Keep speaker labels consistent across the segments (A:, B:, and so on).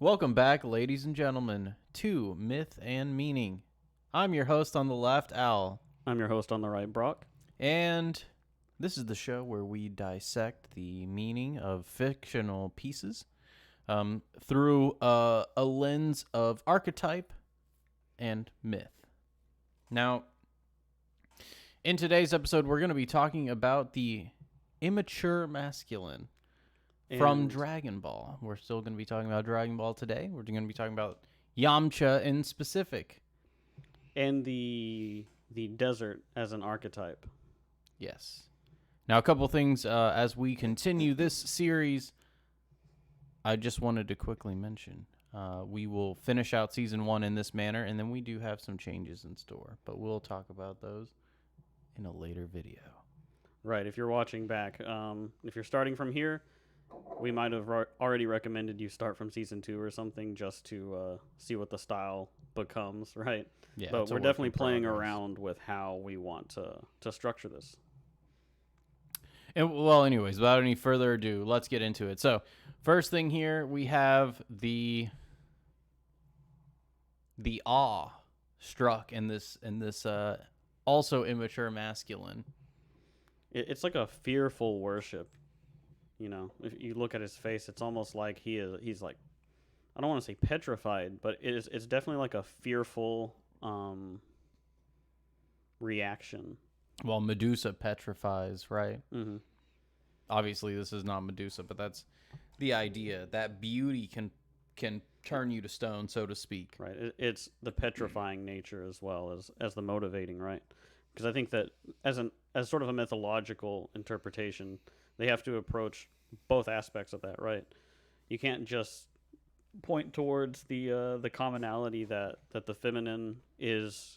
A: Welcome back, ladies and gentlemen, to Myth and Meaning. I'm your host on the left, Al,
B: I'm your host on the right, Brock.
A: and this is the show where we dissect the meaning of fictional pieces through a lens of archetype and myth. Now, in today's episode, we're going to be talking about the immature masculine from
B: And
A: Dragon Ball. We're still going to be talking about Dragon Ball today. We're going to be talking about Yamcha in specific.
B: and the desert as an archetype.
A: Yes. Now, a couple things as we continue this series. I just wanted to quickly mention we will finish out season 1 in this manner, and then we do have some changes in store, but we'll talk about those in a later video.
B: Right, if you're watching back. If you're starting from here, we might have already recommended you start from season 2 or something just to see what the style becomes, right?
A: Yeah,
B: But
A: it's a
B: we're
A: work
B: definitely
A: in
B: playing
A: progress.
B: around with how we want to structure this.
A: And well, anyways, without any further ado, let's get into it. So, first thing here, we have the awe struck in this also immature masculine.
B: It's like a fearful worship. You know, if you look at his face, it's almost like he's like, I don't want to say petrified, but it's definitely like a fearful reaction.
A: Well, Medusa petrifies, right?
B: Mm-hmm.
A: Obviously, this is not Medusa, but that's the idea that beauty can turn you to stone, so to speak.
B: Right. It's the petrifying nature as well as the motivating, right? Because I think that as sort of a mythological interpretation, they have to approach both aspects of that, right? You can't just point towards the commonality that the feminine is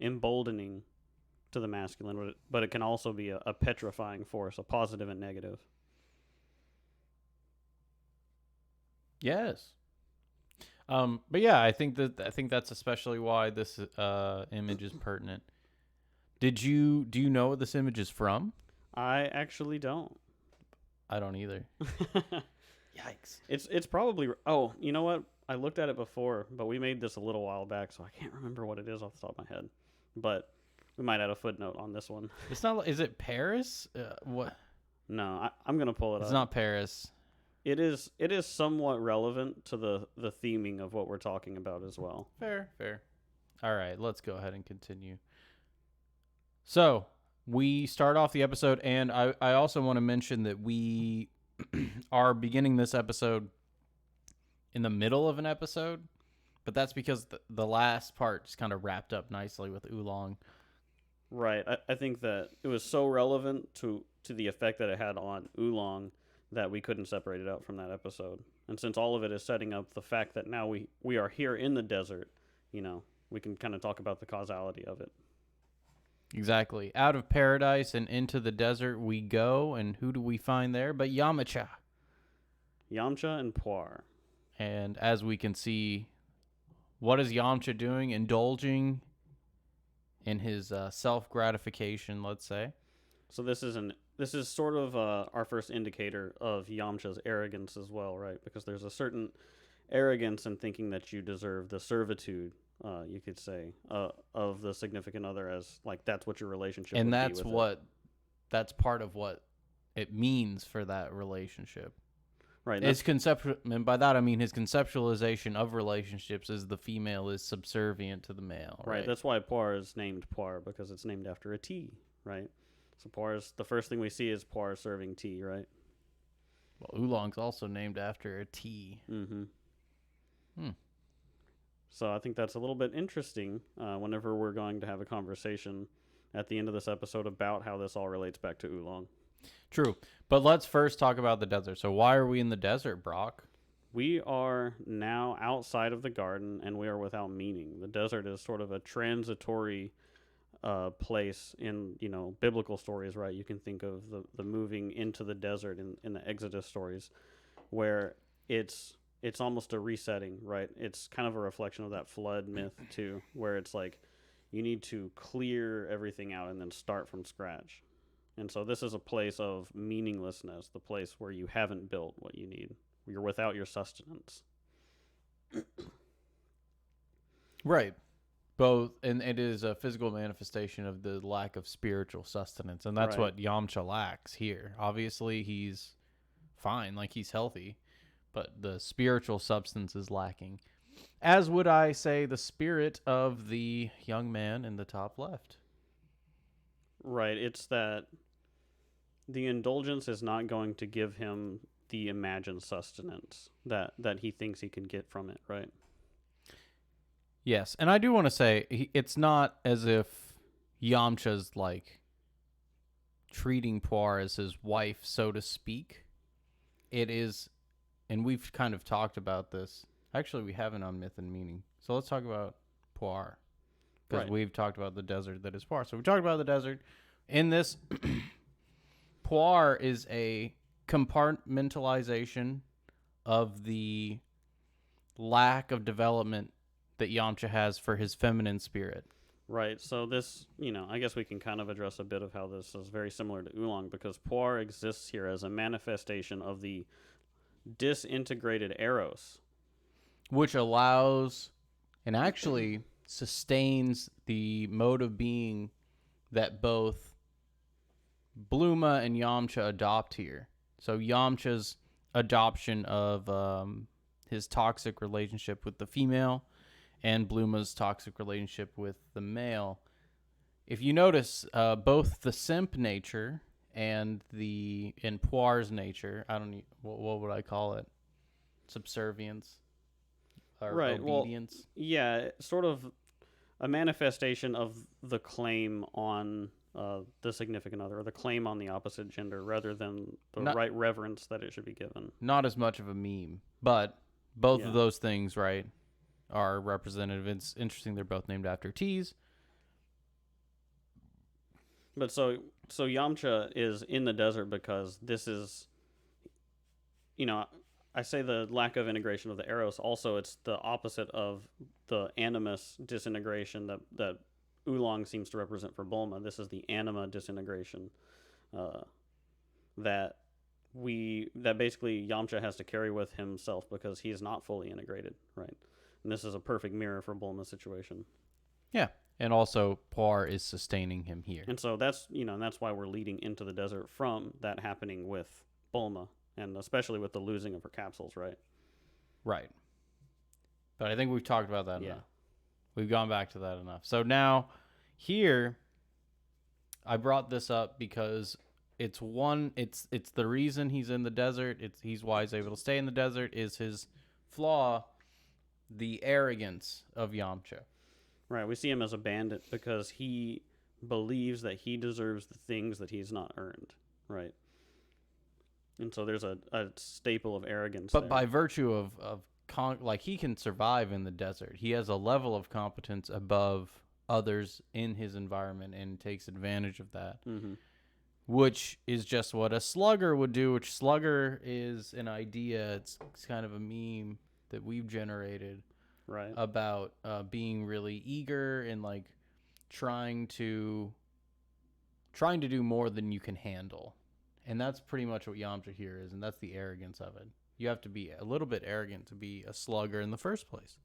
B: emboldening to the masculine, but it can also be a petrifying force, a positive and negative.
A: Yes. But yeah, I think that's especially why this image is pertinent. Do you know what this image is from?
B: I actually don't.
A: I don't either. Yikes.
B: It's probably. Oh, you know what? I looked at it before, but we made this a little while back, so I can't remember what it is off the top of my head. But we might add a footnote on this one.
A: It's not. Is it Paris? What?
B: No, I'm gonna pull it up.
A: It's not Paris.
B: It is. It is somewhat relevant to the theming of what we're talking about as well.
A: Fair. All right, let's go ahead and continue. So we start off the episode, and I also want to mention that we are beginning this episode in the middle of an episode, but that's because the last part just kind of wrapped up nicely with Oolong.
B: Right. I think that it was so relevant to the effect that it had on Oolong that we couldn't separate it out from that episode. And since all of it is setting up the fact that now we are here in the desert, you know, we can kind of talk about the causality of it.
A: Exactly. Out of paradise and into the desert we go, and who do we find there but Yamucha?
B: Yamcha and Pu-erh.
A: And as we can see, what is Yamcha doing? Indulging in his self-gratification, let's say.
B: So this is sort of our first indicator of Yamcha's arrogance as well, right? Because there's a certain arrogance in thinking that you deserve the servitude, you could say, of the significant other, as like that's what your relationship.
A: And
B: would
A: that's
B: be with
A: what
B: it.
A: that's part of what it means for that relationship.
B: Right.
A: His conceptual, and by that I mean his conceptualization of relationships is the female is subservient to the male.
B: Right. That's why Pu-erh is named Pu-erh, because it's named after a tea, right? So Pu-erh's the first thing we see is Pu-erh serving tea, right?
A: Well, Oolong's also named after a tea.
B: Mm-hmm.
A: Hmm.
B: So I think that's a little bit interesting whenever we're going to have a conversation at the end of this episode about how this all relates back to Oolong.
A: True. But let's first talk about the desert. So why are we in the desert, Brock?
B: We are now outside of the garden, and we are without meaning. The desert is sort of a transitory place in, you know, biblical stories, right? You can think of the moving into the desert in the Exodus stories, where it's almost a resetting, right? It's kind of a reflection of that flood myth too, where it's like you need to clear everything out and then start from scratch. And so this is a place of meaninglessness, the place where you haven't built what you need. You're without your sustenance.
A: Right. Both, and it is a physical manifestation of the lack of spiritual sustenance, and that's
B: Right.
A: what Yamcha lacks here. Obviously, he's fine, like he's healthy, but the spiritual substance is lacking. As would I say the spirit of the young man in the top left.
B: Right. It's that the indulgence is not going to give him the imagined sustenance that he thinks he can get from it, right?
A: Yes, and I do want to say it's not as if Yamcha's like treating Pu-erh as his wife, so to speak. It is, and we've kind of talked about this. Actually, we haven't on Myth and Meaning. So let's talk about Pu-erh, because
B: Right.
A: we've talked about the desert that is Pu-erh. So we talked about the desert. In this, Pu-erh is a compartmentalization of the lack of development that Yamcha has for his feminine spirit.
B: Right. So this, I guess we can kind of address a bit of how this is very similar to Oolong because Pu-erh exists here as a manifestation of the disintegrated Eros.
A: Which allows and actually sustains the mode of being that both Bluma and Yamcha adopt here. So Yamcha's adoption of his toxic relationship with the female and Bluma's toxic relationship with the male. If you notice, both the simp nature and the in Pu-erh's nature, I don't know, what would I call it? Subservience or
B: Right.
A: obedience.
B: Well, yeah, sort of a manifestation of the claim on the significant other, or the claim on the opposite gender, rather than the
A: Not
B: right reverence that it should be given.
A: not as much of a meme, but both
B: Yeah.
A: of those things, right, are representative. It's interesting they're both named after teas.
B: But so Yamcha is in the desert because this is, you know, I say the lack of integration of the Eros. Also, it's the opposite of the animus disintegration that Oolong seems to represent for Bulma. This is the anima disintegration uh, that that basically Yamcha has to carry with himself because he is not fully integrated, right? And this is a perfect mirror for Bulma's situation.
A: Yeah, and also Pu-erh is sustaining him here.
B: And so that's and that's why we're leading into the desert from that happening with Bulma, and especially with the losing of her capsules, right?
A: Right. But I think we've talked about that
B: Yeah.
A: enough. We've gone back to that enough. So now, here, I brought this up because it's the reason he's in the desert. He's why he's able to stay in the desert is his flaw, the arrogance of Yamcha.
B: Right. We see him as a bandit because he believes that he deserves the things that he's not earned, right? And so there's a staple of arrogance
A: But
B: there.
A: by virtue of like he can survive in the desert. He has a level of competence above others in his environment and takes advantage of that.
B: Mm-hmm.
A: Which is just what a slugger would do, which slugger is an idea. It's kind of a meme that we've generated
B: Right.
A: about being really eager and like trying to do more than you can handle. And that's pretty much what Yamcha here is, and that's the arrogance of it. You have to be a little bit arrogant to be a slugger in the first place.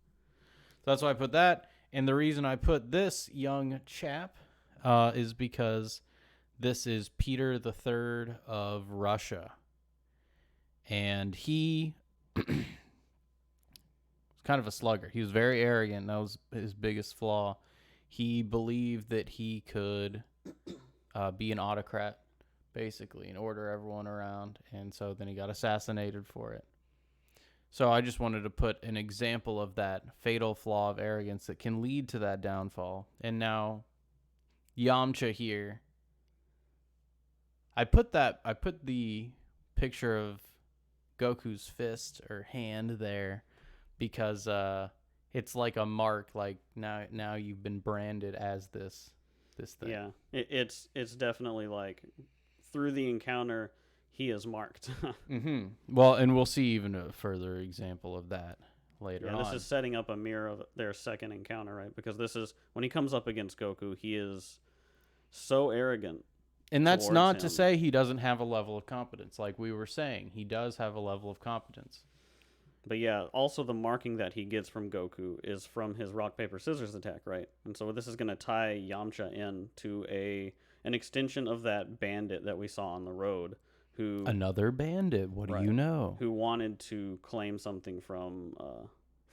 A: So that's why I put that. And the reason I put this young chap is because this is Peter the Third of Russia. And he was kind of a slugger. He was very arrogant. That was his biggest flaw. He believed that he could be an autocrat, basically, and order everyone around. And so then he got assassinated for it. So I just wanted to put an example of that fatal flaw of arrogance that can lead to that downfall. And now Yamcha here. I put the picture of Goku's fist or hand there because it's like a mark, like now you've been branded as this thing.
B: Yeah. It's definitely like through the encounter he is marked.
A: Mm-hmm. Well, and we'll see even a further example of that later on.
B: This is setting up a mirror of their second encounter, right? Because this is when he comes up against Goku, he is so arrogant.
A: And that's not to
B: him.
A: say he doesn't have a level of competence. Like we were saying, he does have a level of competence.
B: But yeah, also the marking that he gets from Goku is from his rock paper scissors attack, right? And so this is going to tie Yamcha in to an extension of that bandit that we saw on the road, who
A: Another bandit. What do
B: right,
A: you know?
B: who wanted to claim something from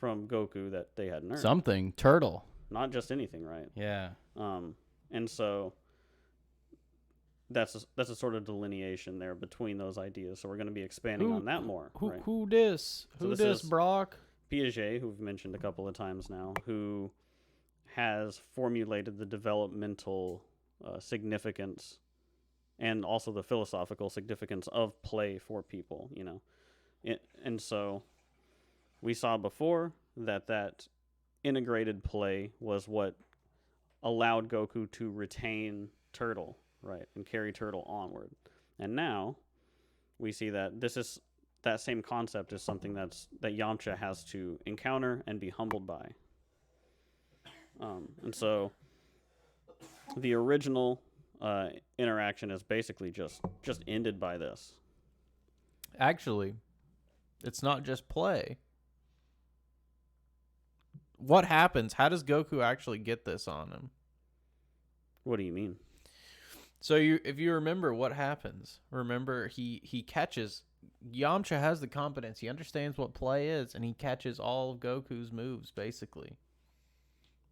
B: Goku that they hadn't earned.
A: Something turtle.
B: Not just anything, right?
A: Yeah.
B: And so that's a sort of delineation there between those ideas. So we're going to be expanding on that more. Right?
A: Who this?
B: So
A: Who
B: this
A: this,
B: is
A: Brock?
B: Piaget, who we've mentioned a couple of times now, who has formulated the developmental significance and also the philosophical significance of play for people, you know. And so we saw before that integrated play was what allowed Goku to retain Turtle, right, and carry Turtle onward. And now we see that that same concept is something that Yamcha has to encounter and be humbled by. And so the original interaction is basically just ended by this.
A: Actually, it's not just play. What happens? How does Goku actually get this on him?
B: What do you mean?
A: So if you remember what happens, remember he catches. Yamcha has the competence. He understands what play is, and he catches all of Goku's moves basically.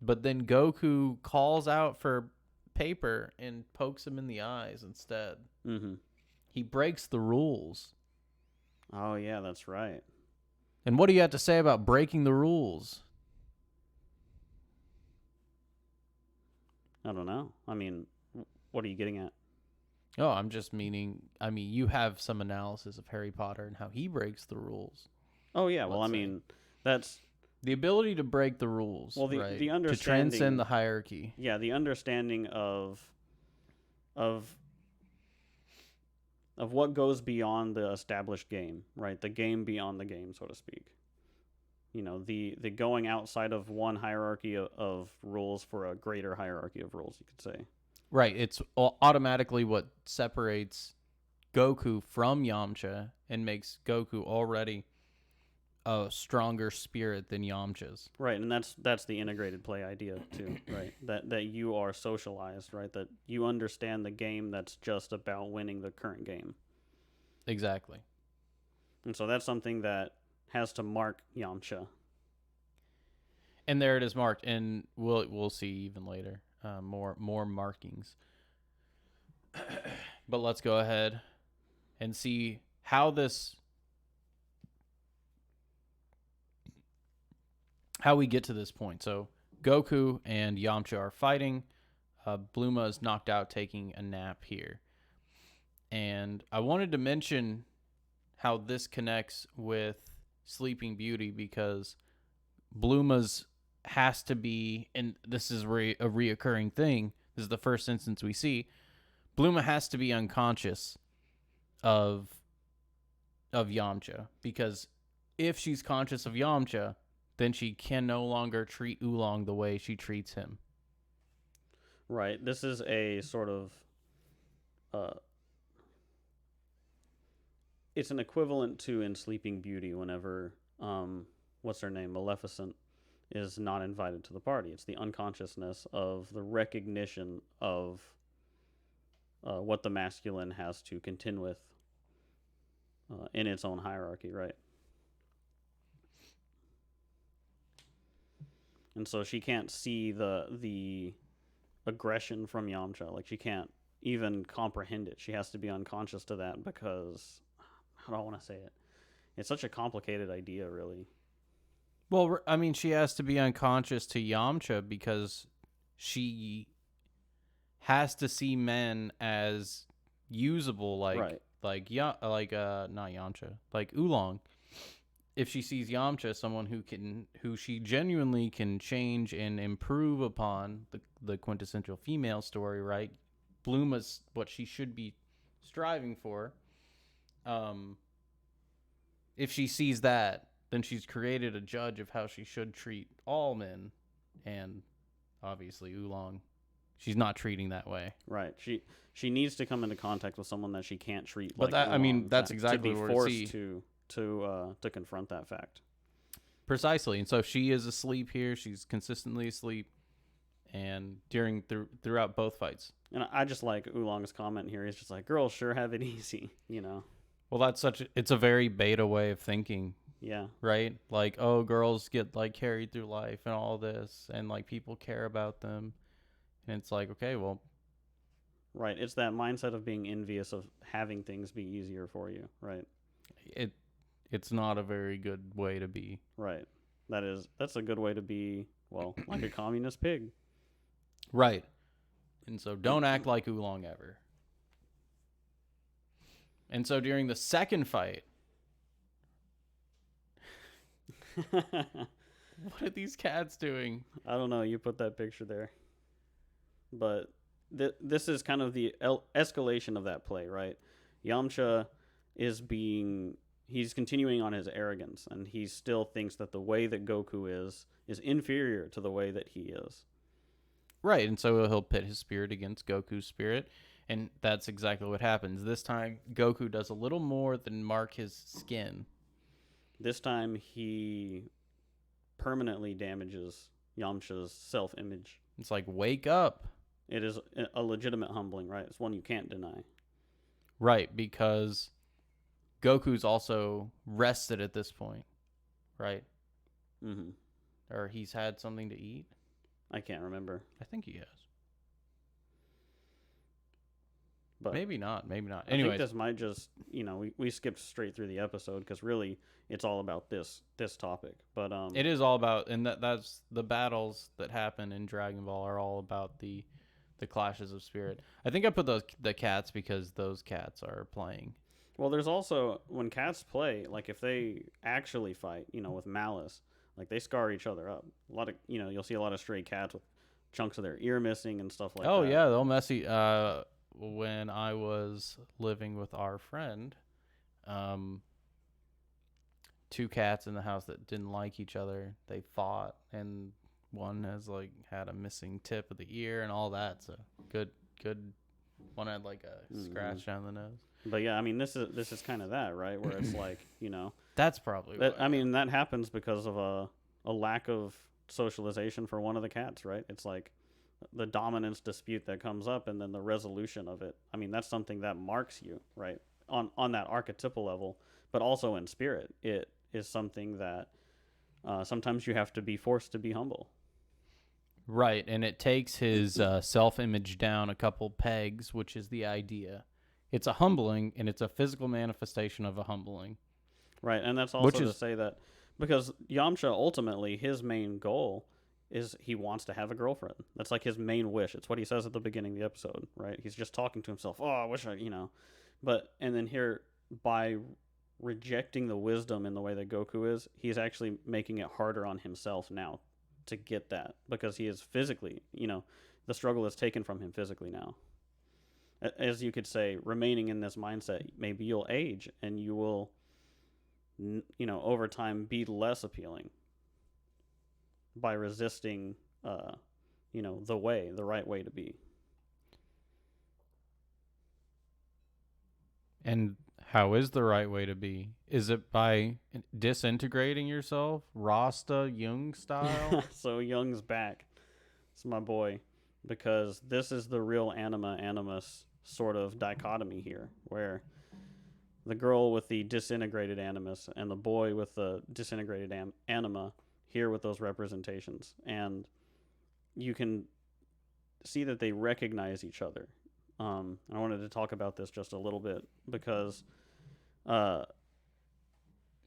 A: But then Goku calls out for paper and pokes him in the eyes instead.
B: Mm-hmm.
A: He breaks the rules.
B: Oh yeah, that's right.
A: And what do you have to say about breaking the rules?
B: I don't know. I mean, what are you getting at?
A: Oh, I'm just meaning. I mean, you have some analysis of Harry Potter and how he breaks the rules.
B: Oh yeah. Well, I mean, that's
A: the ability to break the rules.
B: Well,
A: right?
B: the understanding
A: to transcend the hierarchy.
B: Yeah, the understanding of what goes beyond the established game, right? The game beyond the game, so to speak. You know, the going outside of one hierarchy of rules for a greater hierarchy of rules, you could say.
A: Right. It's automatically what separates Goku from Yamcha and makes Goku already a stronger spirit than Yamcha's.
B: Right, and that's the integrated play idea too, right? That you are socialized, right? That you understand the game that's just about winning the current game.
A: Exactly.
B: And so that's something that has to mark Yamcha.
A: And there it is marked, and we'll see even later more markings. But let's go ahead and see how we get to this point. So Goku and Yamcha are fighting. Bluma is knocked out taking a nap here. And I wanted to mention how this connects with Sleeping Beauty because Bluma's has to be, and this is a reoccurring thing. This is the first instance we see. Bluma has to be unconscious of Yamcha because if she's conscious of Yamcha, then she can no longer treat Oolong the way she treats him.
B: Right. This is a sort of it's an equivalent to in Sleeping Beauty whenever what's her name, Maleficent, is not invited to the party. It's the unconsciousness of the recognition of what the masculine has to contend with in its own hierarchy, right? And so she can't see the aggression from Yamcha. Like, she can't even comprehend it. She has to be unconscious to that because, how do I want to say it? It's such a complicated idea, really.
A: Well, I mean, she has to be unconscious to Yamcha because she has to see men as usable, not Yamcha, like Oolong. If she sees Yamcha, someone who she genuinely can change and improve upon the quintessential female story, right? Bluma's what she should be striving for. If she sees that, then she's created a judge of how she should treat all men, and obviously Oolong, she's not treating that way.
B: Right. She needs to come into contact with someone that she can't treat.
A: But
B: like
A: that's
B: Oolong,
A: exactly
B: to be
A: what
B: forced
A: we see.
B: to confront that fact.
A: Precisely. And so she is asleep here. She's consistently asleep, and throughout both fights.
B: And I just like Oolong's comment here. He's just like, girls sure have it easy,
A: Well, it's a very beta way of thinking,
B: Yeah.
A: right? Like, oh, girls get like carried through life and all this, and like people care about them, and it's like, okay, well,
B: Right. It's that mindset of being envious of having things be easier for you. Right.
A: it's not a very good way to be.
B: Right. That's a good way to be, well, like a communist pig.
A: Right. And so don't act like Oolong ever. And so during the second fight, what are these cats doing?
B: I don't know. You put that picture there. But this is kind of the escalation of that play, right? Yamcha he's continuing on his arrogance, and he still thinks that the way that Goku is inferior to the way that he is.
A: Right, and so he'll pit his spirit against Goku's spirit, and that's exactly what happens. This time, Goku does a little more than mark his skin.
B: This time, he permanently damages Yamcha's self-image.
A: It's like, wake up.
B: It is a legitimate humbling, right? It's one you can't deny.
A: Right, because Goku's also rested at this point, right?
B: Mm-hmm.
A: Or he's had something to eat.
B: I can't remember.
A: I think he has.
B: But
A: maybe not. Anyway,
B: I think this might just, we skipped straight through the episode because really it's all about this topic. But
A: it is all about, and that's the battles that happen in Dragon Ball are all about the clashes of spirit. I think I put the cats because those cats are playing.
B: Well, there's also, when cats play, like if they actually fight, with malice, like they scar each other up. A lot of, you'll see a lot of stray cats with chunks of their ear missing and stuff like that.
A: Oh yeah, they'll messy. When I was living with our friend, two cats in the house that didn't like each other, they fought, and one has like had a missing tip of the ear and all that. So good. One had like a scratch down the nose.
B: But yeah, I mean, this is kind of that, right? Where it's like,
A: that's probably
B: that. I mean, that happens because of a lack of socialization for one of the cats, right? It's like the dominance dispute that comes up, and then the resolution of it. I mean, that's something that marks you, right? On that archetypal level, but also in spirit, it is something that sometimes you have to be forced to be humble.
A: Right, and it takes his self-image down a couple pegs, which is the idea. It's a humbling, and it's a physical manifestation of a humbling.
B: Right, and that's also to say that because Yamcha, ultimately, his main goal is he wants to have a girlfriend. That's like his main wish. It's what he says at the beginning of the episode, right? He's just talking to himself. Oh, I wish and then here, by rejecting the wisdom in the way that Goku is, he's actually making it harder on himself now to get that, because he is physically, the struggle is taken from him physically now. As you could say, remaining in this mindset, maybe you'll age and you will, over time be less appealing by resisting, the right way to be.
A: And how is the right way to be? Is it by disintegrating yourself, Rasta Jung style?
B: So Jung's back. It's my boy, because this is the real anima-animus sort of dichotomy here, where the girl with the disintegrated animus and the boy with the disintegrated anima here with those representations. And you can see that they recognize each other. I wanted to talk about this just a little bit because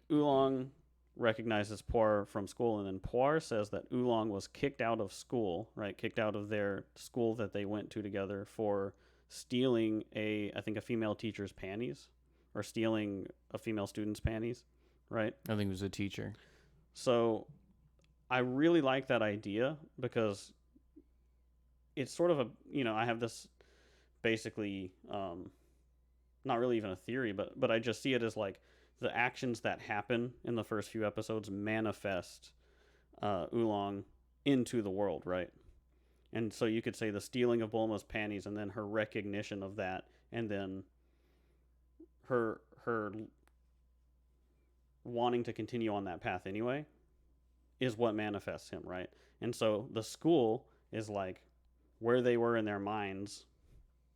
B: Oolong recognizes Pu-erh from school, and then Pu-erh says that Oolong was kicked out of school, right? Kicked out of their school that they went to together for stealing I think a female teacher's panties, or stealing a female student's panties, right?
A: I think it was a teacher.
B: So I really like that idea because it's sort of I have this basically not really even a theory, but I just see it as like the actions that happen in the first few episodes manifest Oolong into the world, right? And so you could say the stealing of Bulma's panties, and then her recognition of that, and then her wanting to continue on that path anyway, is what manifests him, right? And so the school is like where they were in their minds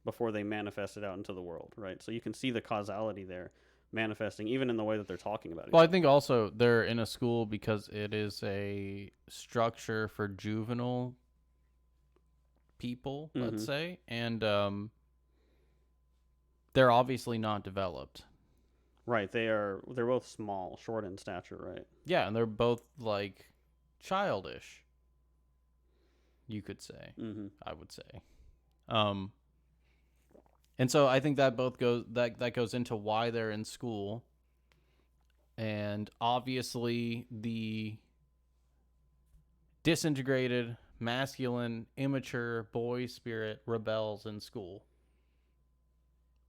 B: before they manifested out into the world, right? So you can see the causality there manifesting even in the way that they're talking about each
A: Well, I
B: other.
A: think also they're in a school because it is a structure for juvenile people, let's
B: Mm-hmm.
A: say, and they're obviously not developed.
B: Right. They're both small, short in stature, right?
A: Yeah, and they're both like childish, you could say.
B: Mm-hmm.
A: I would say. Um and so I think that both goes that goes into why they're in school. And obviously the disintegrated, masculine, immature boy spirit rebels in school.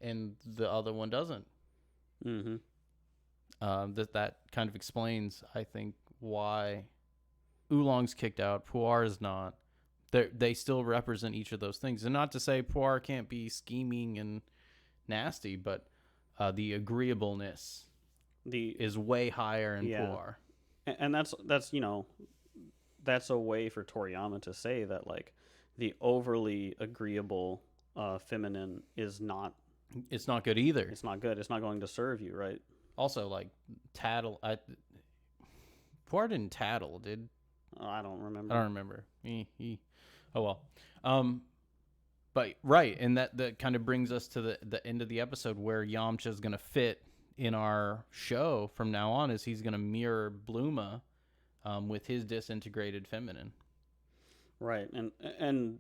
A: And the other one doesn't.
B: Mm-hmm.
A: That kind of explains, I think, why Oolong's kicked out, Pu-erh is not. They still represent each of those things, and not to say Pu-erh can't be scheming and nasty, but the agreeableness
B: The
A: is way higher in
B: yeah,
A: Pu-erh.
B: and that's that's a way for Toriyama to say that like the overly agreeable feminine is not
A: It's not good either.
B: it's not good. It's not going to serve you, right?
A: Also, like tattle. Pu-erh didn't tattle, did
B: I don't remember.
A: I don't remember. Oh well. Um, but right, and that kind of brings us to the end of the episode where Yamcha is gonna fit in our show from now on, is he's gonna mirror Bluma, with his disintegrated feminine.
B: Right, and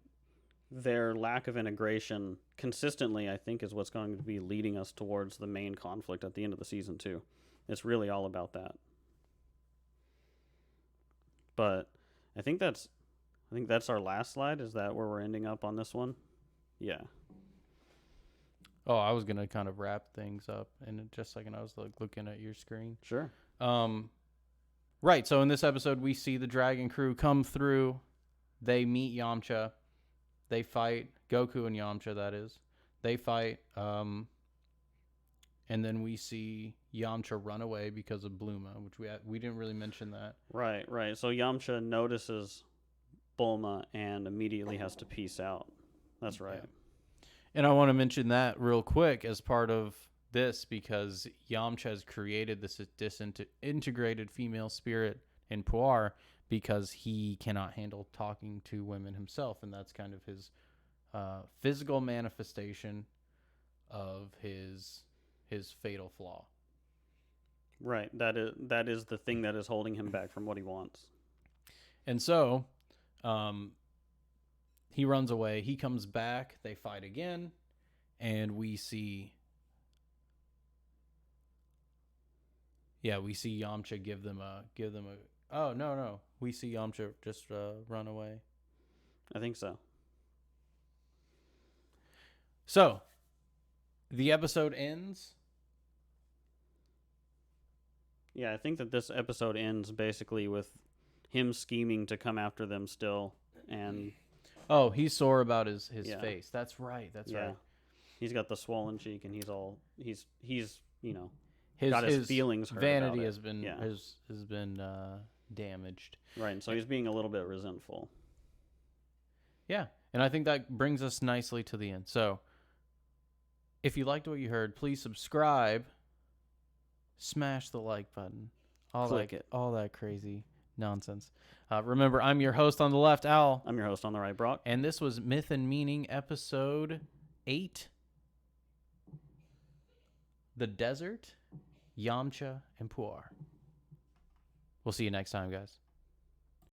B: their lack of integration consistently, I think, is what's going to be leading us towards the main conflict at the end of the season too. It's really all about that. But I think that's our last slide. Is that where we're ending up on this one? Yeah.
A: Oh, I was gonna kind of wrap things up in just a second. I was like looking at your screen.
B: Sure.
A: Right. So in this episode, we see the Dragon Crew come through. They meet Yamcha. They fight Goku and Yamcha. That is, they fight. And then we see Yamcha run away because of Bluma, which we didn't really mention that.
B: Right, right. So Yamcha notices Bulma and immediately has to peace out. That's right.
A: Yeah. And I want to mention that real quick as part of this because Yamcha has created this disintegrated female spirit in Pu-erh because he cannot handle talking to women himself, and that's kind of his physical manifestation of his fatal flaw.
B: Right. That is the thing that is holding him back from what he wants.
A: And so, he runs away. He comes back. They fight again, and we see. Yeah, we see Yamcha give them a. Oh no! We see Yamcha just run away.
B: I think so.
A: So, the episode ends.
B: Yeah, I think that this episode ends basically with him scheming to come after them still, and
A: Oh, he's sore about his
B: Yeah.
A: face. That's right. That's
B: yeah,
A: right.
B: he's got the swollen cheek, and he's
A: His
B: got his feelings hurt
A: vanity
B: about it.
A: has been
B: Yeah.
A: has been damaged.
B: right, and so he's being a little bit resentful.
A: Yeah, and I think that brings us nicely to the end. So, if you liked what you heard, please subscribe. Smash the like button.
B: Click it.
A: All that crazy nonsense. Remember, I'm your host on the left, Al.
B: I'm your host on the right, Brock.
A: And this was Myth and Meaning, episode 8. The Desert, Yamcha, and Pu-erh. We'll see you next time, guys.